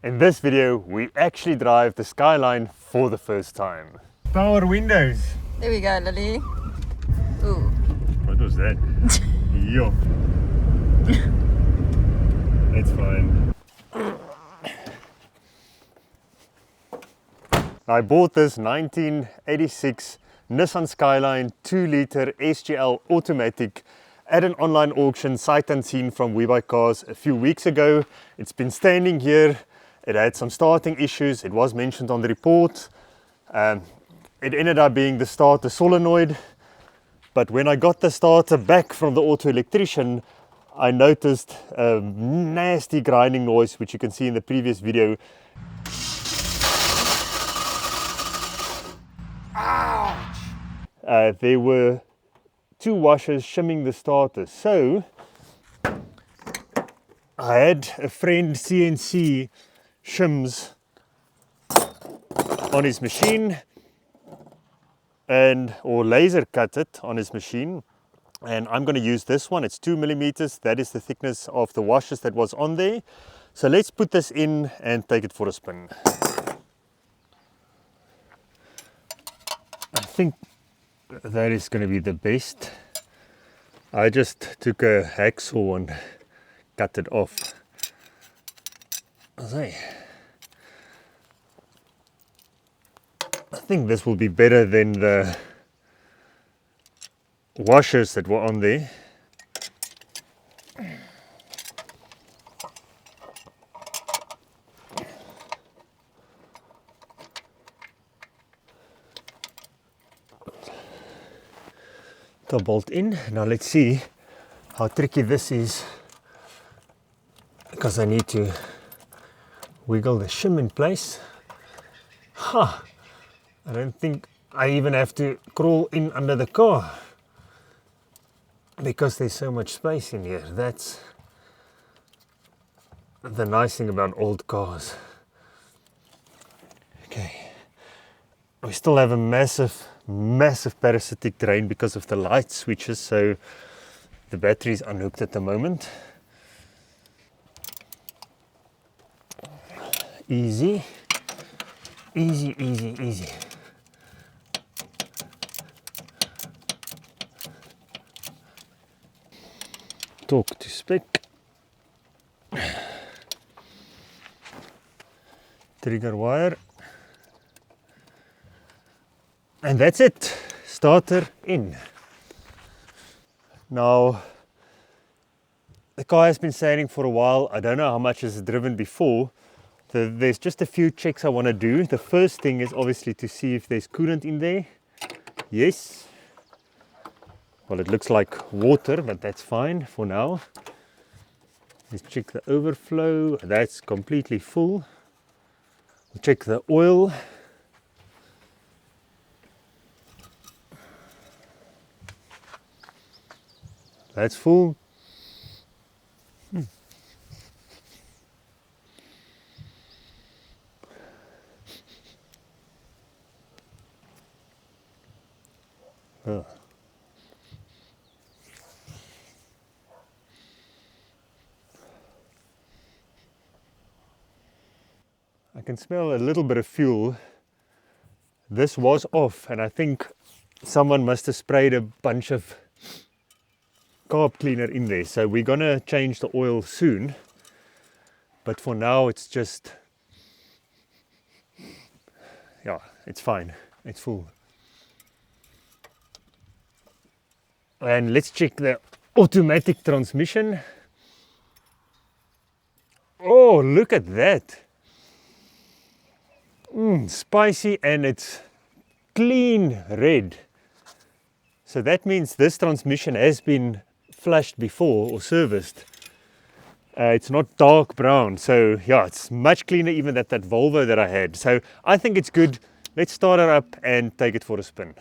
In this video, we actually drive the Skyline for the first time. Power windows. There we go, Lily. Ooh. What was that? Yo. It's fine. I bought this 1986 Nissan Skyline 2-liter SGL automatic at an online auction sight unseen from WeBuyCars a few weeks ago. It's been standing here. It had some starting issues. It was mentioned on the report. It ended up being the starter solenoid. But when I got the starter back from the auto electrician, I noticed a nasty grinding noise, which you can see in the previous video. Ouch! There were two washers shimming the starter. So I had a friend CNC shims on his machine or laser cut it on his machine, and I'm going to use this one. It's 2 millimeters. That is the thickness of the washers that was on there. So let's put this in and take it for a spin. I think that is going to be the best. I just took a hacksaw and cut it off. I think this will be better than the washers that were on there. The bolt in. Now let's see how tricky this is, because I need to wiggle the shim in place. I don't think I even have to crawl in under the car because there's so much space in here. That's the nice thing about old cars. Okay, we still have a massive parasitic drain because of the light switches, so the battery is unhooked at the moment. Easy. Torque to spec. Trigger wire. And that's it. Starter in. Now, the car has been standing for a while. I don't know how much it's driven before. So there's just a few checks I want to do. The first thing is obviously to see if there's coolant in there. Yes. Well, it looks like water, but that's fine for now. Let's check the overflow. That's completely full. We'll check the oil. That's full. I can smell a little bit of fuel. This was off, and I think someone must have sprayed a bunch of carb cleaner in there. So we're gonna change the oil soon, but for now it's just, yeah, it's fine. It's full. And let's check the automatic transmission. Oh, look at that. Spicy, and it's clean red. So that means this transmission has been flushed before or serviced. It's not dark brown. So yeah, it's much cleaner even than that Volvo that I had. So I think it's good. Let's start it up and take it for a spin.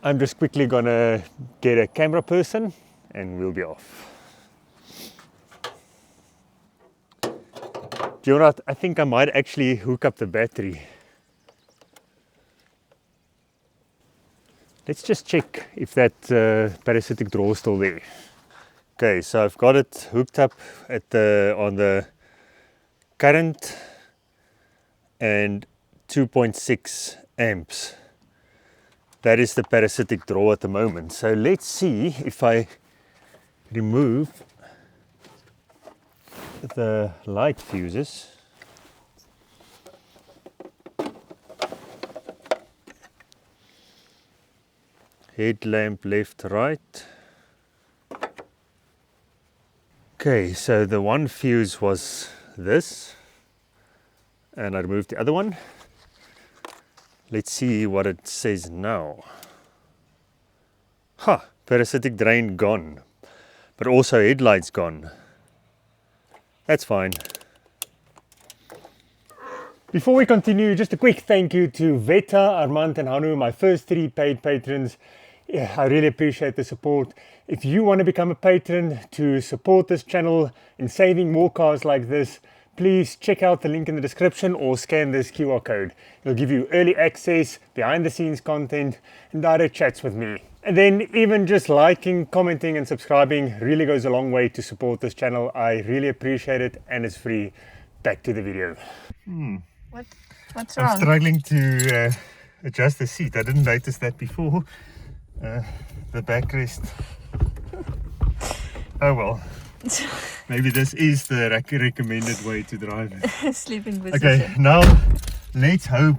I'm just quickly gonna get a camera person and we'll be off. Do you know what? I think I might actually hook up the battery. Let's just check if that parasitic drawer is still there. Okay, so I've got it hooked up at on the current and 2.6 amps. That is the parasitic draw at the moment. So let's see if I remove the light fuses. Headlamp left, right. Okay, so the one fuse was this, and I removed the other one. Let's see what it says now. Parasitic drain gone, but also headlights gone. That's fine. Before we continue, just a quick thank you to Veta, Armand and Hanu, my first 3 paid patrons. Yeah, I really appreciate the support. If you want to become a patron to support this channel in saving more cars like this, please check out the link in the description or scan this QR code. It'll give you early access, behind the scenes content, and direct chats with me. And then even just liking, commenting and subscribing really goes a long way to support this channel. I really appreciate it, and it's free. Back to the video. What's wrong? I'm struggling to adjust the seat. I didn't notice that before. The backrest. Oh well. Maybe this is the recommended way to drive it. Sleeping position. Okay, now let's hope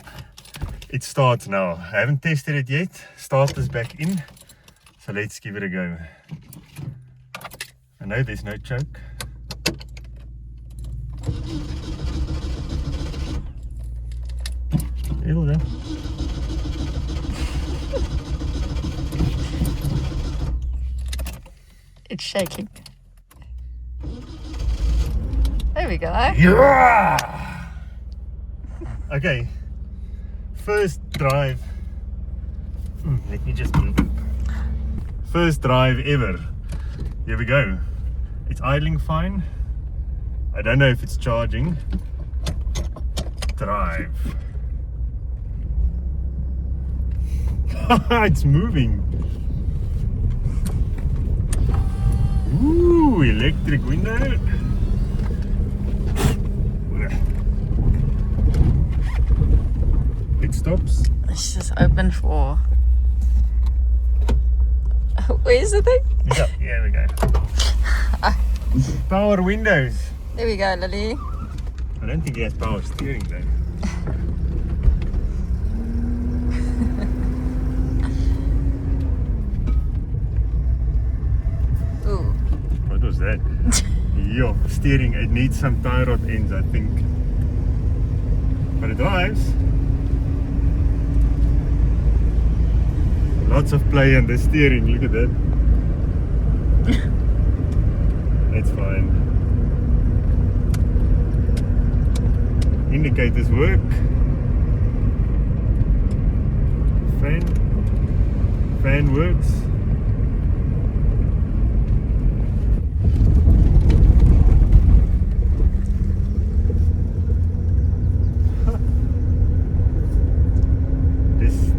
it starts now. I haven't tested it yet. Starter's back in. So let's give it a go. I know there's no choke. There we go. It's shaking. There we go. Yeah! Okay, first drive. Let me just move it. First drive ever. Here we go. It's idling fine. I don't know if it's charging. Drive. It's moving. Ooh, electric window. It stops. It's just open for... Where's the thing? Yeah, here we go. Power windows. There we go, Lily. I don't think he has power steering though. Ooh. What was that? Yo, steering, it needs some tie rod ends, I think. But it drives. Lots of play on the steering, look at that. That's fine. Indicators work. Fan works.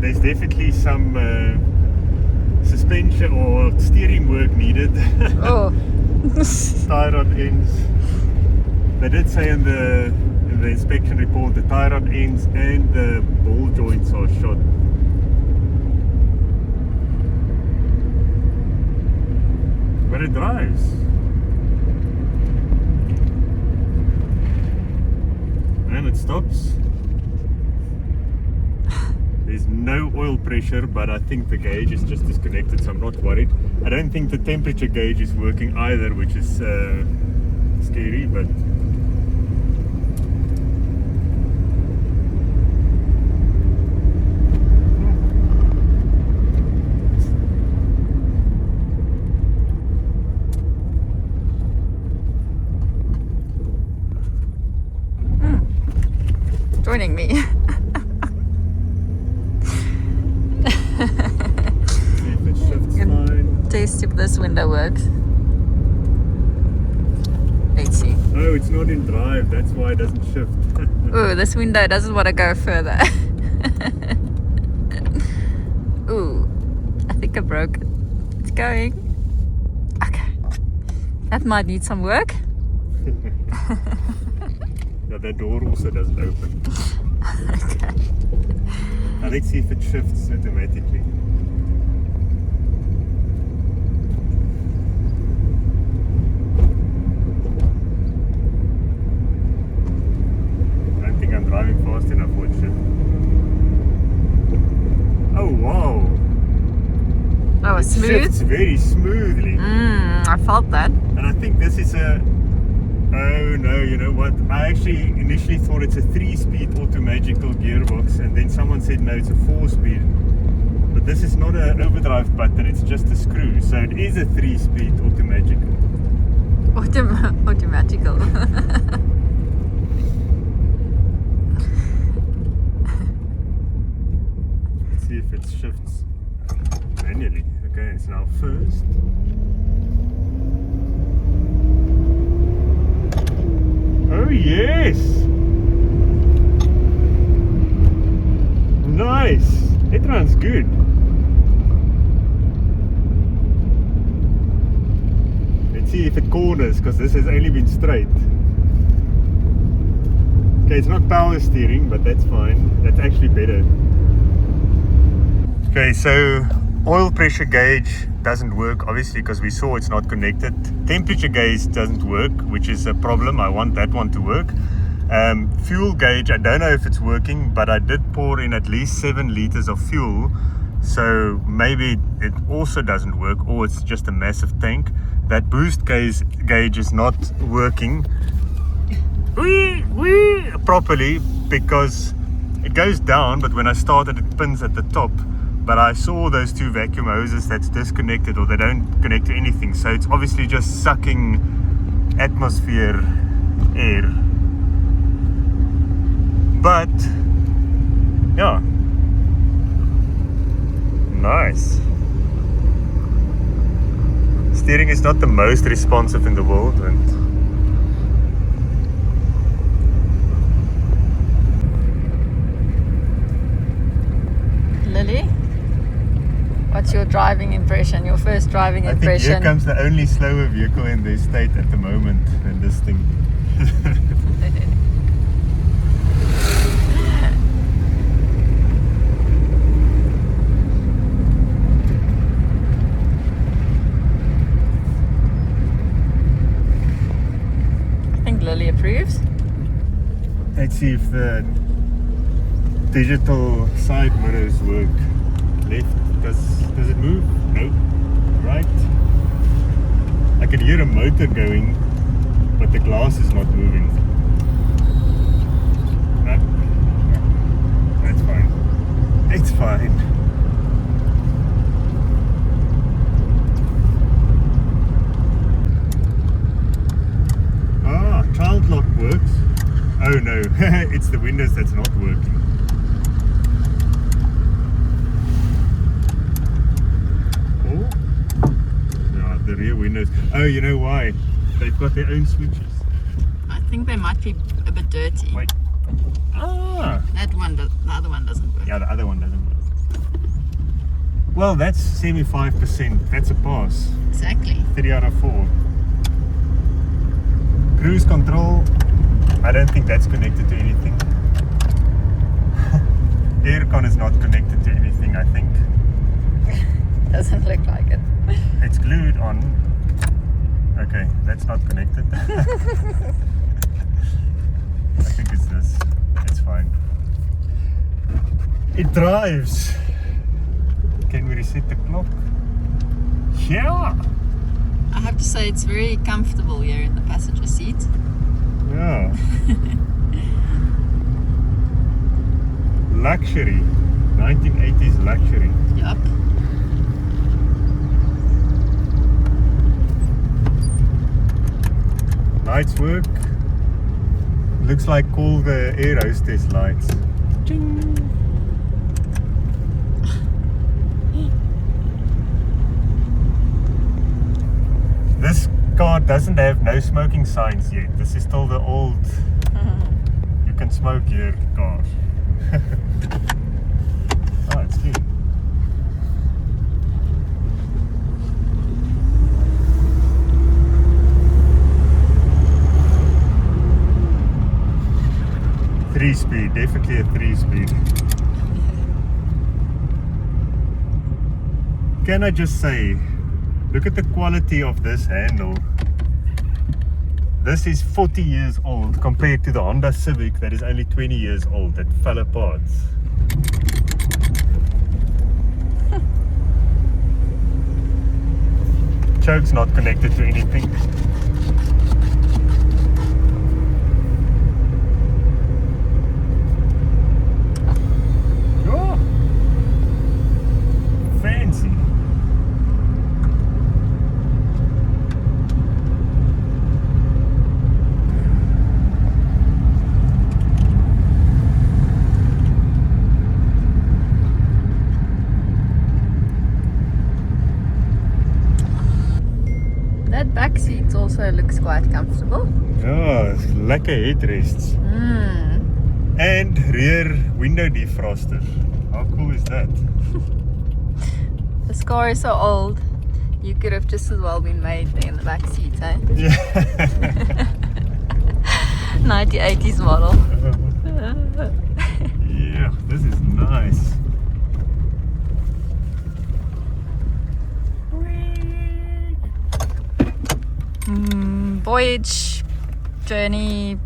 There's definitely some suspension or steering work needed. Oh. Tie rod ends. They did say in the inspection report the tie rod ends and the ball joints are shot. But it drives. And it stops. There's no oil pressure, but I think the gauge is just disconnected, so I'm not worried. I don't think the temperature gauge is working either, which is scary, but joining me. if it shifts fine. Taste if this window works. Let's see. Oh, it's not in drive, that's why it doesn't shift. Ooh, this window doesn't want to go further. Ooh, I think I broke it. It's going. Okay. That might need some work. Yeah, but that door also doesn't open. Okay. Now let's see if it shifts automatically. I don't think I'm driving fast enough for it shift. Oh wow! Oh, It smooth? shifts very smoothly. I felt that. And I think this is a... Oh no, you know what? I actually initially thought it's a 3-speed automagical gearbox, and then someone said no, it's a 4-speed. But this is not an overdrive button, it's just a screw. So it is a 3-speed automagical. Automatical. Let's see if it shifts manually. Okay, it's now first. Oh yes! Nice! It runs good. Let's see if it corners, because this has only been straight. Okay, it's not power steering, but that's fine. That's actually better. Okay, so oil pressure gauge doesn't work, obviously, because we saw it's not connected. Temperature gauge doesn't work, which is a problem. I want that one to work. Fuel gauge, I don't know if it's working, but I did pour in at least 7 liters of fuel, so maybe it also doesn't work, or it's just a massive tank. That boost gauge is not working properly, because it goes down, but when I started it pins at the top. But I saw those 2 vacuum hoses that's disconnected, or they don't connect to anything, so it's obviously just sucking atmosphere air. But yeah, nice. Steering is not the most responsive in the world, and Lily, what's your driving impression? Your first driving I think impression? here comes the only slower vehicle in the estate at the moment, and this thing. I think Lily approves. Let's see if the digital side mirrors work. Left, does it move? No. Right. I can hear a motor going, but the glass is not moving. No. That's fine. It's fine. Ah, child lock works. Oh no, it's the windows that's not working. Oh, yeah, the rear windows. Oh, you know why? They've got their own switches. I think they might be a bit dirty. Wait. Ah, That one, the other one doesn't work. yeah, the other one doesn't work. Well, that's 75%. That's a pass. Exactly. 3 out of 4. Cruise control. I don't think that's connected to anything. Aircon is not connected to anything, I think. Doesn't look like it. It's glued on. Okay, that's not connected. I think it's this. It's fine. It drives. Can we reset the clock? Yeah! I have to say it's very comfortable here in the passenger seat. Yeah. Luxury. 1980s luxury. Yup. Lights work. Looks like all the air hostess lights. Ching. This car doesn't have no smoking signs yet. This is still the old you can smoke here car. Oh, it's clean. 3-speed, definitely a 3-speed. Can I just say, look at the quality of this handle. This is 40 years old compared to the Honda Civic that is only 20 years old, that fell apart. Choke's not connected to anything. Oh, fancy. That back seat also looks quite comfortable. Ja, lekker headrests. And rear window defroster. How cool is that? This car is so old. You could have just as well been made there in the back seat, eh? Yeah. 1980s model. Yeah, this is nice. Voyage, journey,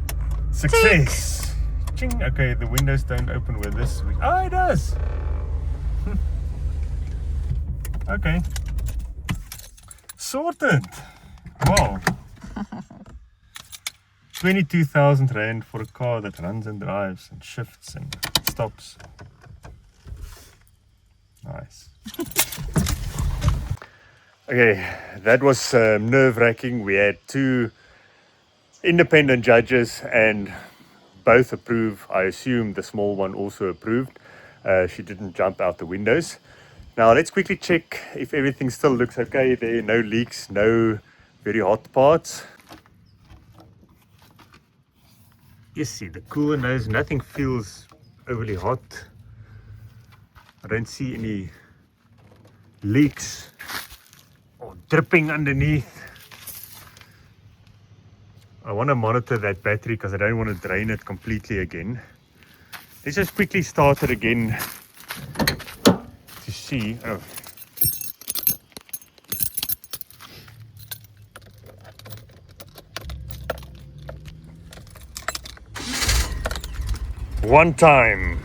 Success. Ching. Okay, the windows don't open with this. Oh, it does. Okay. Sorted. Wow. 22,000 Rand for a car that runs and drives and shifts and stops. Nice. Okay, that was nerve-wracking. We had 2 independent judges and both approve. I assume the small one also approved. She didn't jump out the windows. Now let's quickly check if everything still looks okay. There are no leaks, no very hot parts. You see the cooler nose, nothing feels overly hot. I don't see any leaks or dripping underneath. I want to monitor that battery because I don't want to drain it completely again. Let's just quickly start it again to see. Oh. One time.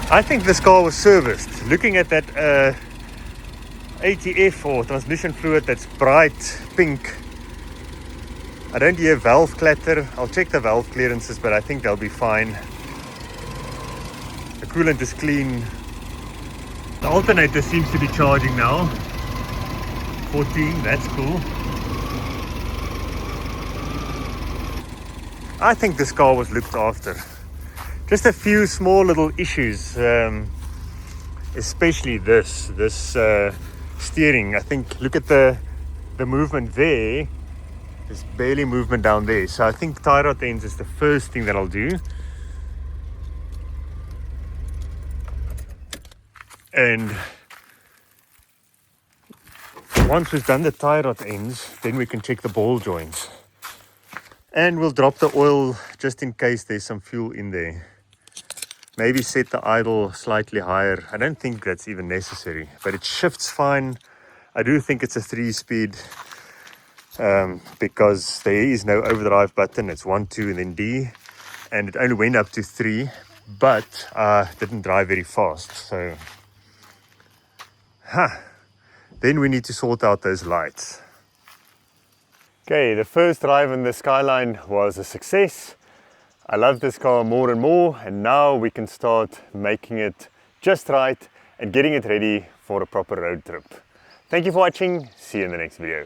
I think this car was serviced. Looking at that ATF or transmission fluid that's bright pink. I don't hear valve clatter. I'll check the valve clearances, but I think they'll be fine. The coolant is clean. The alternator seems to be charging now. 14, that's cool. I think this car was looked after. Just a few small little issues, especially this steering. I think, look at the movement there. There's barely movement down there. So I think tie rod ends is the first thing that I'll do. And once we've done the tie rod ends, then we can check the ball joints. And we'll drop the oil just in case there's some fuel in there. Maybe set the idle slightly higher. I don't think that's even necessary, but it shifts fine. I do think it's a 3-speed because there is no overdrive button. It's 1, 2, and then D. And it only went up to 3, but didn't drive very fast. So, then we need to sort out those lights. Okay, the first drive in the Skyline was a success. I love this car more and more, and now we can start making it just right and getting it ready for a proper road trip. Thank you for watching. See you in the next video.